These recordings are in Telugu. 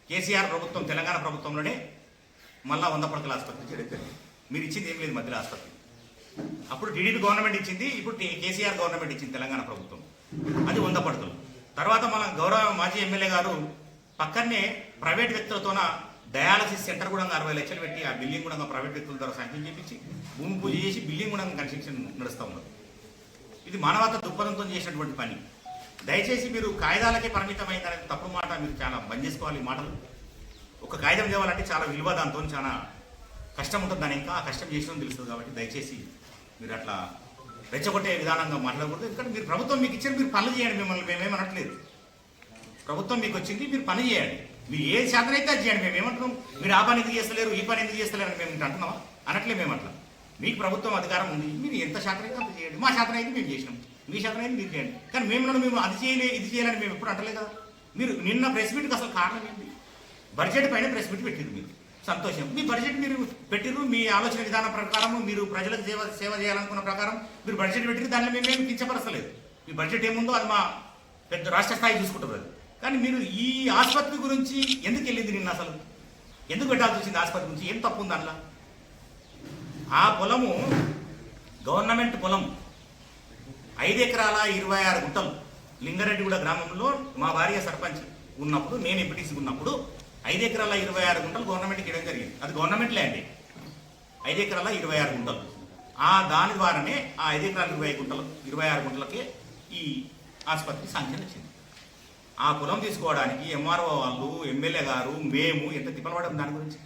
కేసీఆర్ ప్రభుత్వం తెలంగాణ ప్రభుత్వంలోనే మళ్ళా 100 పడకల ఆసుపత్రి చేయడం. మీరు ఇచ్చింది ఏం లేదు మధ్యలో ఆసుపత్రి. అప్పుడు టీడీపీ గవర్నమెంట్ ఇచ్చింది, ఇప్పుడు కేసీఆర్ గవర్నమెంట్ ఇచ్చింది తెలంగాణ ప్రభుత్వం. అది 100 పడకలు. తర్వాత మన గౌరవ మాజీ ఎమ్మెల్యే గారు పక్కనే ప్రైవేట్ వ్యక్తులతోన డయాలసిస్ సెంటర్ కూడా 60 లక్షలు పెట్టి ఆ బిల్డింగ్ కూడా ప్రైవేట్ వ్యక్తుల ద్వారా శాంక్షన్ చేయించి భూమి పూజ చేసి బిల్డింగ్ కూడా కన్స్ట్రక్షన్ నడుస్తూ ఉన్నారు. ఇది మానవతా దృక్పథంతో చేసినటువంటి పని. దయచేసి మీరు కాగితాలకే పరిమితమైందనే తప్పు మాట మీరు చాలా బంద్ చేసుకోవాలి. మాటలు ఒక కాగితం చేయాలంటే చాలా విలువ, దాంతో చాలా కష్టం ఉంటుంది. దాని ఇంకా ఆ కష్టం చేసిన తెలుస్తుంది. కాబట్టి దయచేసి మీరు అట్లా రెచ్చగొట్టే విధానంగా మాట్లాడకూడదు. ఎందుకంటే మీరు ప్రభుత్వం మీకు ఇచ్చిన మీరు పనులు చేయండి. మిమ్మల్ని మేమేమనట్లేదు. ప్రభుత్వం మీకు వచ్చింది, మీరు పని చేయండి. మీరు ఏ శాతం అయితే అది చేయండి. మేము ఏమంటున్నాం, మీరు ఆ పని ఎందుకు చేస్తలేరు, ఈ పని ఎందుకు చేస్తలేరు అని మేము అంటున్నామా? అనట్లే. మేము అట్లా మీకు ప్రభుత్వం అధికారం ఉంది, మీరు ఎంత శాతం అయితే అంత చేయండి. మా శాతం అయితే మేము చేసినాం, మీ శాతం అయితే మీరు చేయండి. కానీ మేము అది చేయలే ఇది చేయాలని మేము ఎప్పుడు అంటలే కదా. మీరు నిన్న ప్రెస్ మీట్కి అసలు కారణం ఏంటి? బడ్జెట్ పైన ప్రెస్ మీట్ పెట్టిరు. మీరు సంతోషం, మీ బడ్జెట్ మీరు పెట్టిరు. మీ ఆలోచన విధానం ప్రకారం మీరు ప్రజలకు సేవ చేయాలనుకున్న ప్రకారం మీరు బడ్జెట్ పెట్టిరు. దానిలో మేమేమి కించపరచలేదు. మీ బడ్జెట్ ఏముందో అది మా పెద్ద రాష్ట్ర స్థాయి చూసుకుంటుంది అది. కానీ మీరు ఈ ఆసుపత్రి గురించి ఎందుకు వెళ్ళింది నిన్న? అసలు ఎందుకు పెట్టాల్సి వచ్చింది ఆసుపత్రి గురించి? ఏం తప్పు ఉంది అందులో? ఆ పొలము గవర్నమెంట్ పొలం, 5 ఎకరాల 26 గుంటలు లింగారెడ్డిగూడ గ్రామంలో మా భార్య సర్పంచ్ ఉన్నప్పుడు, నేను ఎంపీటీసీ ఉన్నప్పుడు 5 ఎకరాల 26 గుంటలు గవర్నమెంట్కి ఇవ్వడం జరిగింది. అది గవర్నమెంట్ ల్యాండ్. 5 ఎకరాల 26 గుంటలు. దాని ద్వారానే ఆ 5 ఎకరాల 26 గుంటలకే ఈ ఆసుపత్రి శాంక్షన్ వచ్చింది. ఆ పొలం తీసుకోవడానికి ఎంఆర్ఓ వాళ్ళు, ఎమ్మెల్యే గారు, మేము ఎంత తిప్పలపడడం దాని గురించి.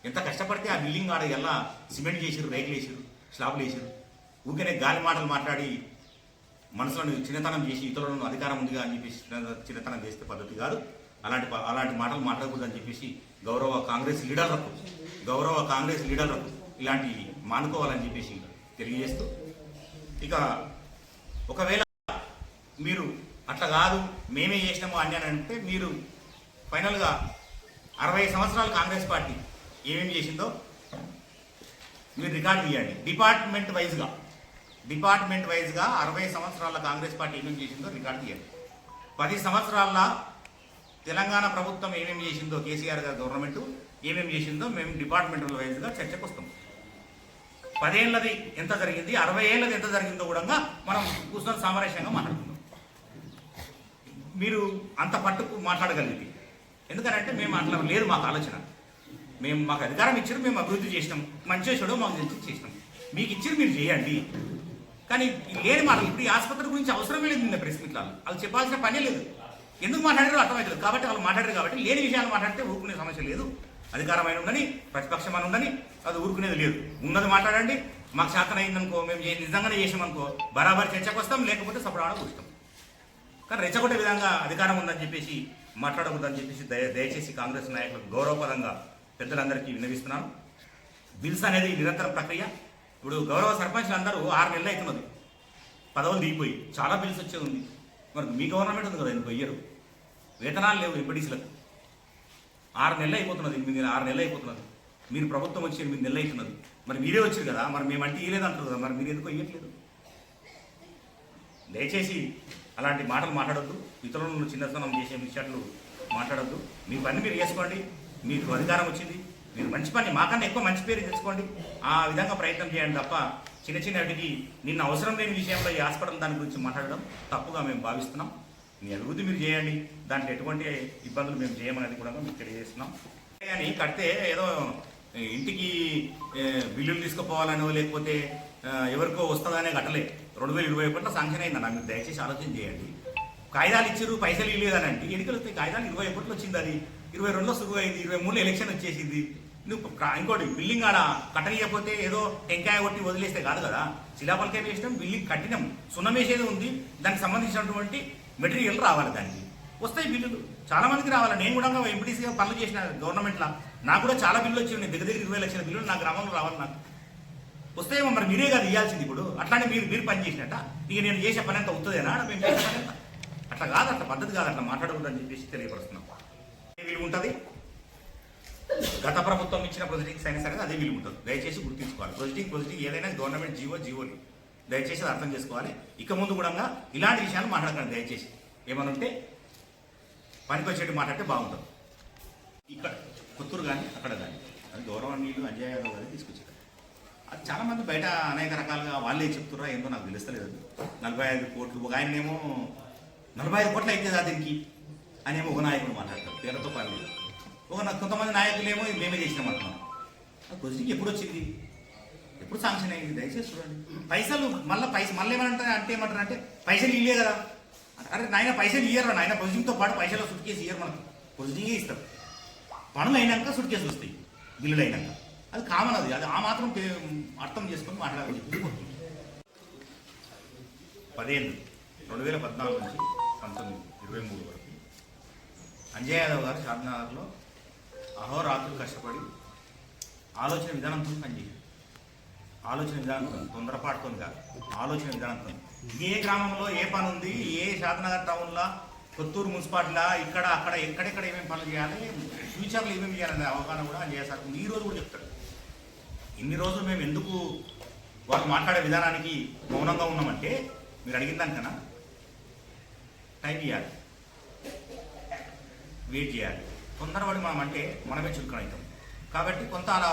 ఎంత కష్టపడితే ఆ బిల్డింగ్ ఆడ ఎలా సిమెంట్ చేసిరు, రేకులు వేసిరు, స్లాబ్లు వేసిరు. ఊరికనే గాలి మాటలు మాట్లాడి మనసులను చిన్నతనం చేసి ఇతరులను అధికారం ఉందిగా అని చెప్పేసి చిన్నతనం చేస్తే పద్ధతి కాదు. అలాంటి మాటలు మాట్లాడకూడదు అని చెప్పేసి గౌరవ కాంగ్రెస్ లీడర్లకు ఇలాంటి మానుకోవాలని చెప్పేసి తెలియజేస్తూ, ఇక ఒకవేళ మీరు అట్లా కాదు మేమే చేసినాము అని అంటే, మీరు ఫైనల్గా 60 సంవత్సరాలు కాంగ్రెస్ పార్టీ ఏమేమి చేసిందో మీరు రికార్డు తీయండి. డిపార్ట్మెంట్ వైజ్గా 60 సంవత్సరాల కాంగ్రెస్ పార్టీ ఏమేమి చేసిందో రికార్డు తీయండి. 10 సంవత్సరాల తెలంగాణ ప్రభుత్వం ఏమేమి చేసిందో, కేసీఆర్ గారి గవర్నమెంట్ ఏమేమి చేసిందో మేము డిపార్ట్మెంటల్ వైజ్గా చర్చకు వస్తాం. 10 ఏళ్ళది ఎంత జరిగింది, 60 ఏళ్ళది ఎంత జరిగిందో కూడా మనం కూర్చొని సామరస్యంగా మాట్లాడుకుందాం. మీరు అంత పట్టుకు మాట్లాడగలిగింది. ఎందుకంటే మేము అట్లా లేదు మాకు ఆలోచన. మాకు అధికారం ఇచ్చారు, మేము అభివృద్ధి చేసినాం, మంచిగా చెడు మాకు తెలిసి చేసినాం. మీకు ఇచ్చారు, మీరు చేయండి. కానీ లేని మాటలు ఇప్పుడు ఈ ఆసుపత్రి గురించి అవసరమే లేదు. నిన్న ప్రెస్ మీట్లో వాళ్ళు చెప్పాల్సిన పనే లేదు. ఎందుకు మాట్లాడారో అర్థమవుతుంది. కాబట్టి వాళ్ళు మాట్లాడారు. కాబట్టి లేని విషయాలు మాట్లాడితే ఊరుకునే సమస్య లేదు. అధికారమైన ఉండని, ప్రతిపక్షమైన ఉండని, అది ఊరుకునేది లేదు. ఉన్నది మాట్లాడండి. మాకు శాతం అయిందనుకో, మేము నిజంగానే చేసామనుకో బరాబర్ చర్చకు వస్తాం, లేకపోతే సపడాడ కూర్చుంటాం. కానీ రెచ్చగొట్టే విధంగా అధికారం ఉందని చెప్పేసి మాట్లాడకూడదని చెప్పేసి దయచేసి కాంగ్రెస్ నాయకులకు గౌరవపదంగా పెద్దలందరికీ విన్నవిస్తున్నాను. బిల్స్ అనేది నిరంతర ప్రక్రియ. ఇప్పుడు గౌరవ సర్పంచ్లు అందరూ 6 నెలలు అవుతున్నది పదవులు దిగిపోయి, చాలా బిల్స్ వచ్చే ఉంది. మరి మీ గవర్నమెంట్ ఉంది కదా, ఎందుకు ఇయ్యరు? వేతనాలు లేవు ఎంపీటీసీలకు. 6 నెలలు అయిపోతున్నది, 6 నెలలు అయిపోతున్నది. మీరు ప్రభుత్వం వచ్చి 8 నెలలు అవుతున్నది. మరి మీరే వచ్చారు కదా, మరి మేమంటే ఇయ్యలేదంటారు కదా, మరి మీరు ఎందుకు ఇయ్యట్లేదు? దయచేసి అలాంటి మాటలు మాట్లాడొద్దు. ఇతరులను చిన్నతనం చేసే విషయాలు మాట్లాడొద్దు. మీ పని మీరు చేసుకోండి. మీకు అధికారం వచ్చింది, మీరు మంచి పని మాకన్నా ఎక్కువ మంచి పేరు తెచ్చుకోండి. ఆ విధంగా ప్రయత్నం చేయండి తప్ప చిన్న వాటికి నిన్న అవసరం లేని విషయంలో ఈ హాస్పిటల్ దాని గురించి మాట్లాడడం తప్పుగా మేము భావిస్తున్నాం. మీ అభివృద్ధి మీరు చేయండి, దాంట్లో ఎటువంటి ఇబ్బందులు మేము చేయమనేది కూడా మీకు తెలియజేస్తున్నాం. కానీ కడితే ఏదో ఇంటికి బిల్లులు తీసుకుపోవాలనో లేకపోతే ఎవరికో వస్తుందనే కట్టలే. 2021 శాంక్షన్ అయిందన్న. మీరు దయచేసి ఆలోచన చేయండి. కాగితాలు ఇచ్చారు, పైసలు ఇవ్వలేదని అంటే ఎన్నికలు వస్తాయి. కాగితాలు 21 వచ్చింది, అది 22లో సురుగు అయింది, 23లో ఎలక్షన్ వచ్చేసింది. నువ్వు ఇంకోటి బిల్డింగ్ ఆడ కట్టనీయకపోతే ఏదో టెంకాయ కొట్టి వదిలేస్తే కాదు కదా. శిలాపలకాయ వేసినాం, బిల్డింగ్ కట్టినాం, సున్నం వేసేది ఉంది, దానికి సంబంధించినటువంటి మెటీరియల్ రావాలి. దానికి వస్తాయి బిల్లులు, చాలా మందికి రావాలి. నేను కూడా ఎంపీటీసీగా పనులు చేసిన గవర్నమెంట్లో నాకు కూడా చాలా బిల్లులు వచ్చి ఉన్నాయి. దగ్గర 20 లక్షల బిల్లులు నా గ్రామంలో రావాలి. నాకు వస్తాయేమో, మరి మీరే కాదు ఇవ్వాల్సింది. ఇప్పుడు అట్లానే మీరు పని చేసినట్ట ఇక నేను చేసే పని అంతా అవుతుందేనా? మేము చేసే పని అంతా అట్లా కాదు, అట్లా పద్ధతి కాదు, అట్లా మాట్లాడకూడదని చెప్పేసి తెలియపరుస్తున్నాం. విలువ ఉంటుంది. గత ప్రభుత్వం ఇచ్చిన ప్రొసీడింగ్స్ అయినా సరే అదే విలువ ఉంటుంది. దయచేసి గుర్తుంచుకోవాలి. ప్రొసీడింగ్ ఏదైనా గవర్నమెంట్ జీవోని దయచేసి అర్థం చేసుకోవాలి. ఇక ముందు కూడా ఇలాంటి విషయాలు మాట్లాడకండి. దయచేసి ఏమన్నా ఉంటే పనికొచ్చేట్టు మాట్లాడితే బాగుంటుంది. ఇక్కడ కొత్తూరు కానీ అక్కడ కానీ అది గౌరవనీయులు అంజయ్ యాదవ్ గారు తీసుకొచ్చారు. అది చాలామంది బయట అనేక రకాలుగా వాళ్ళే చెప్తుర్రా ఏందో నాకు తెలుస్తలేదు. 45 కోట్లు ఒక ఆయననేమో 45 కోట్లు అయితే దీనికి అనేమో ఒక నాయకుడు మాట్లాడతారు, పేరుతో పని. కొంతమంది నాయకులేమో ఇది మేమే చేసినామంటున్నాం. ప్రొసీడింగ్ ఎప్పుడు వచ్చింది, ఎప్పుడు శాంక్షన్ అయింది? దయచేసి చూడండి. పైసలు మళ్ళీ ఏమంటారు అంటే ఏమంటారు అంటే పైసలు ఇల్లే కదా. అరే నాయన పైసలు ఇయ్యరు, నాయన ప్రొసీడింగ్తో పాటు పైసలు సుట్ కేసు ఇయ్యరు, మనకు ప్రొసీడింగే ఇస్తారు. పనులు అయినాక సుట్ కేసులు వస్తాయి, బిల్లులు అయినాక. అది కామన్, అది ఆ మాత్రం అర్థం చేసుకొని మాట్లాడాలని చెప్పి 2014 నుంచి 1923 వరకు అంజయ్ యాదవ్ గారు షాద్నగర్లో అహోరాత్రులు కష్టపడి ఆలోచన విధానంతో పనిచేయాలి. ఆలోచన విధానంతో, తొందరపాటుతో కాదు, ఆలోచన విధానంతో. ఏ గ్రామంలో ఏ పని ఉంది, ఏ షాద్నగర్ టౌన్లో, కొత్తూరు మున్సిపాలిటీలో, ఇక్కడ అక్కడ ఎక్కడెక్కడ ఏమేమి పనులు చేయాలి, ఫ్యూచర్లో ఏమేమి చేయాలనే అవగాహన కూడా అంజయ్ సార్ ఈ రోజు కూడా చెప్తాడు. ఇన్ని రోజులు మేము ఎందుకు వాళ్ళు మాట్లాడే విధానానికి మౌనంగా ఉన్నామంటే మీరు అడిగిన దానికన్నా టైం ఇవ్వాలి, వెయిట్ చేయాలి. తొందరపడి మనం అంటే మనమే చురుకున అవుతాం. కాబట్టి కొంత అలా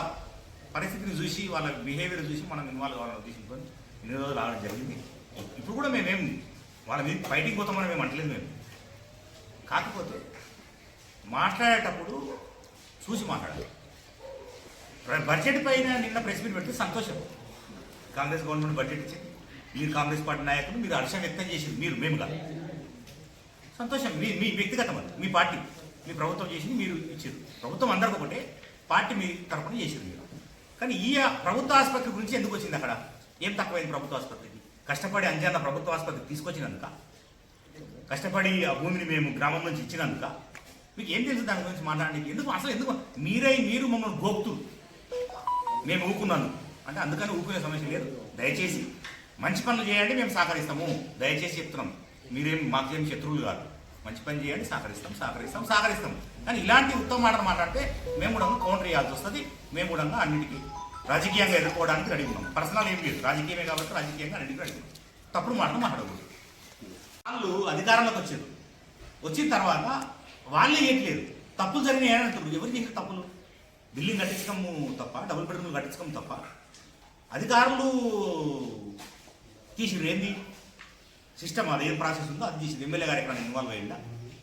పరిస్థితిని చూసి వాళ్ళ బిహేవియర్ చూసి మనం ఇన్వాల్వ్ కావాలని ఉద్దేశించుకొని ఇన్ని రోజులు రావడం జరిగింది. ఇప్పుడు కూడా మేమేం వాళ్ళ మీద ఫైటింగ్ పోతామని మేము అంటలేదు. మేము కాకపోతే మాట్లాడేటప్పుడు చూసి మాట్లాడాలి. బడ్జెట్ పైన నిన్న ప్రెస్ మీట్ పెడితే సంతోషం. కాంగ్రెస్ గవర్నమెంట్ బడ్జెట్ ఇచ్చింది, మీరు కాంగ్రెస్ పార్టీ నాయకులు మీరు హర్షం వ్యక్తం చేసింది, మేము కాదు. సంతోషం, మీ వ్యక్తిగతం, అది మీ పార్టీ, మీ ప్రభుత్వం చేసింది, మీరు ఇచ్చారు. ప్రభుత్వం అందరికీ ఒకటే, పార్టీ మీ తరఫున చేసింది మీరు. కానీ ఈ ప్రభుత్వ ఆసుపత్రి గురించి ఎందుకు వచ్చింది? అక్కడ ఏం తక్కువైంది ప్రభుత్వ ఆసుపత్రికి? కష్టపడి అంజన్న ప్రభుత్వ ఆసుపత్రికి తీసుకొచ్చినందుక, కష్టపడి ఆ భూమిని మేము గ్రామం నుంచి ఇచ్చినందుక, మీకు ఏం తెలుసు దాని గురించి మాట్లాడడానికి? ఎందుకు మీరు మమ్మల్ని గోక్తురు, మేము ఊకున్నాను అంటే అందుకని ఊకునే సమస్య లేదు. దయచేసి మంచి పనులు చేయండి, మేము సహకరిస్తాము. దయచేసి చెప్తున్నాం, మీరేం మాకేం శత్రువులు కాదు. మంచి పని చేయండి, సహకరిస్తాం. కానీ ఇలాంటి ఉత్తమ మాటలు మాట్లాడితే మేము కూడా కౌంటర్ చేయాల్సి వస్తుంది. మేము కూడా అన్నింటికి రాజకీయంగా ఎదుర్కోవడానికి రెడీ ఉన్నాం. పర్సనల్ ఏం లేదు, రాజకీయమే కాబట్టి రాజకీయంగా అన్నింటికి రెడీ ఉన్నాం. తప్పుడు మాటలు మాట్లాడకూడదు. వాళ్ళు అధికారంలోకి వచ్చారు, వచ్చిన తర్వాత వాళ్ళే ఏట్లేదు, తప్పులు జరిగినాయి అని అంటారు. ఎవరు చేసిన తప్పులు? బిల్డింగ్ కట్టించడము తప్ప, డబుల్ బెడ్రూమ్లు కట్టించడం తప్ప, అధికారులు తీసిరు ఏంది సిస్టమ్, అది ఏం ప్రాసెస్ ఉందో అది తీసింది. ఎమ్మెల్యే గారు ఎక్కడ ఇన్వాల్వ్ అయ్యిందా?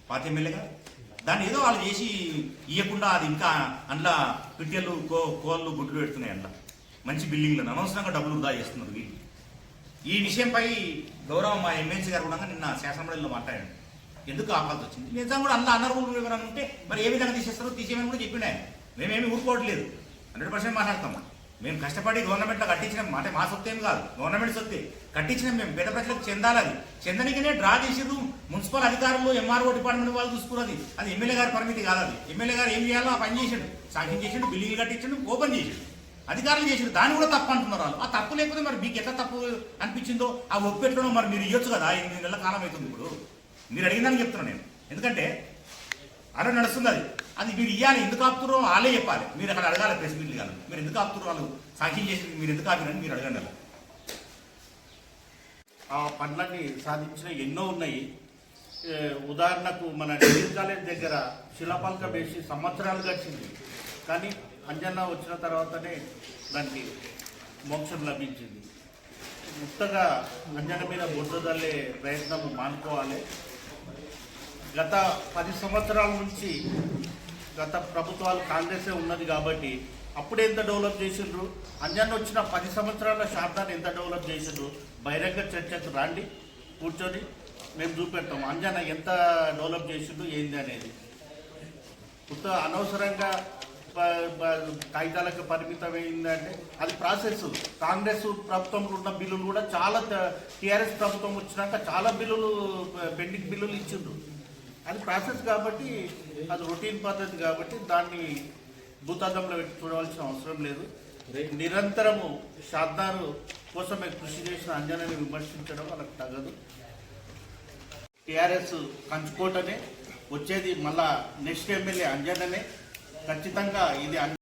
పాత ఎమ్మెల్యే గారు దాన్ని ఏదో వాళ్ళు చేసి ఇవ్వకుండా అది ఇంకా అందులో పిట్టెలు కోళ్ళు గుడ్లు పెడుతున్నాయి. అందులో మంచి బిల్డింగ్లను అనవసరంగా డబ్బులు వృధా చేస్తున్నారు వీళ్ళు. ఈ విషయంపై గౌరవం మా ఎమ్మెల్సీ గారు కూడా నిన్న శాసనమండలిలో మాట్లాడారు. ఎందుకు ఆపాల్సి వచ్చింది? నిజంగా కూడా అందులో అనర్హులు వివరణ ఉంటే మరి ఏ విధంగా తీసేస్తారో తీసేయమని కూడా చెప్పిండే. మేమేమి ఊరుకోవట్లేదు, 100% మాట్లాడతాం. మేము కష్టపడి గవర్నమెంట్లో కట్టించినాం, మాట మా సొత్తు ఏం కాదు, గవర్నమెంట్ సొత్తే కట్టించినాం. మేము పేద ప్రజలకు చెందాలి. అది చెందనికనే డ్రా చేసిర్రు మున్సిపల్ అధికారులు, ఎంఆర్ఓ డిపార్ట్మెంట్ వాళ్ళు చూసుకున్నది. అది ఎమ్మెల్యే గారి పరిమితి కాదు. అది ఎమ్మెల్యే గారు ఏం చేయాలో ఆ పని చేసాడు, సాంక్షన్ చేసాడు, బిల్డింగ్లు కట్టించాడు, ఓపెన్ చేసాడు, అధికారులు చేసాడు. దాన్ని కూడా తప్పు అంటున్నారు వాళ్ళు. ఆ తప్పు లేకపోతే మరి మీకు ఎట్లా తప్పు అనిపించిందో ఆ ఒప్పెట్టడం మరి మీరు ఇవ్వచ్చు కదా. 8 నెలల కాలం అవుతుంది. ఇప్పుడు మీరు అడిగిందని చెప్తున్నాను నేను, ఎందుకంటే అలా నడుస్తుంది. అది మీరు ఇవ్వాలి. ఎందుకు ఆపుతురో వాళ్ళే చెప్పాలి. మీరు అక్కడ అడగాలి, ప్రెస్ మీట్లు కాదు. మీరు ఎందుకు ఆపుతున్నారు, వాళ్ళు సాంక్షన్ చేసి మీరు ఎందుకు ఆపిరని మీరు అడగండి. అలా ఆ పనులన్నీ సాధించిన ఎన్నో ఉన్నాయి. ఉదాహరణకు మన డిగ్రీ కాలేజ్ దగ్గర శిలాపలకం వేసి సంవత్సరాలు గడిచింది. కానీ అంజన్న వచ్చిన తర్వాతనే దానికి మోక్షం లభించింది. ముక్తగా అంజన్న మీద బొడ్డుదల్లే ప్రయత్నం మానుకోవాలి. గత 10 సంవత్సరాల నుంచి గత ప్రభుత్వాలు కాంగ్రెసే ఉన్నది కాబట్టి అప్పుడు ఎంత డెవలప్ చేసిండ్రు, అంజన్న వచ్చిన 10 సంవత్సరాల శాతాన్ని ఎంత డెవలప్ చేసిండ్రు, బహిరంగ చర్చకు రాండి, కూర్చొని మేము చూపెడతాం అంజన్న ఎంత డెవలప్ చేసిండ్రు ఏంది అనేది. కొత్త అనవసరంగా కాగితాలకు పరిమితమైందంటే అది ప్రాసెస్. కాంగ్రెస్ ప్రభుత్వంలో ఉన్న బిల్లులు కూడా చాలా, టీఆర్ఎస్ ప్రభుత్వం వచ్చినాక చాలా బిల్లులు పెండింగ్ బిల్లులు ఇచ్చిండ్రు. అది ప్రాసెస్ కాబట్టి, అది రొటీన్ పద్ధతి కాబట్టి దాన్ని భూతాదంలో పెట్టి చూడవలసిన అవసరం లేదు. నిరంతరము షాద్నగర్ కోసమే కృషి చేసిన అంజనని విమర్శించడం వాళ్ళకి తగదు. టీఆర్ఎస్ కంచుకోటనే వచ్చేది, మళ్ళా నెక్స్ట్ ఎమ్మెల్యే అంజననే. ఖచ్చితంగా ఇది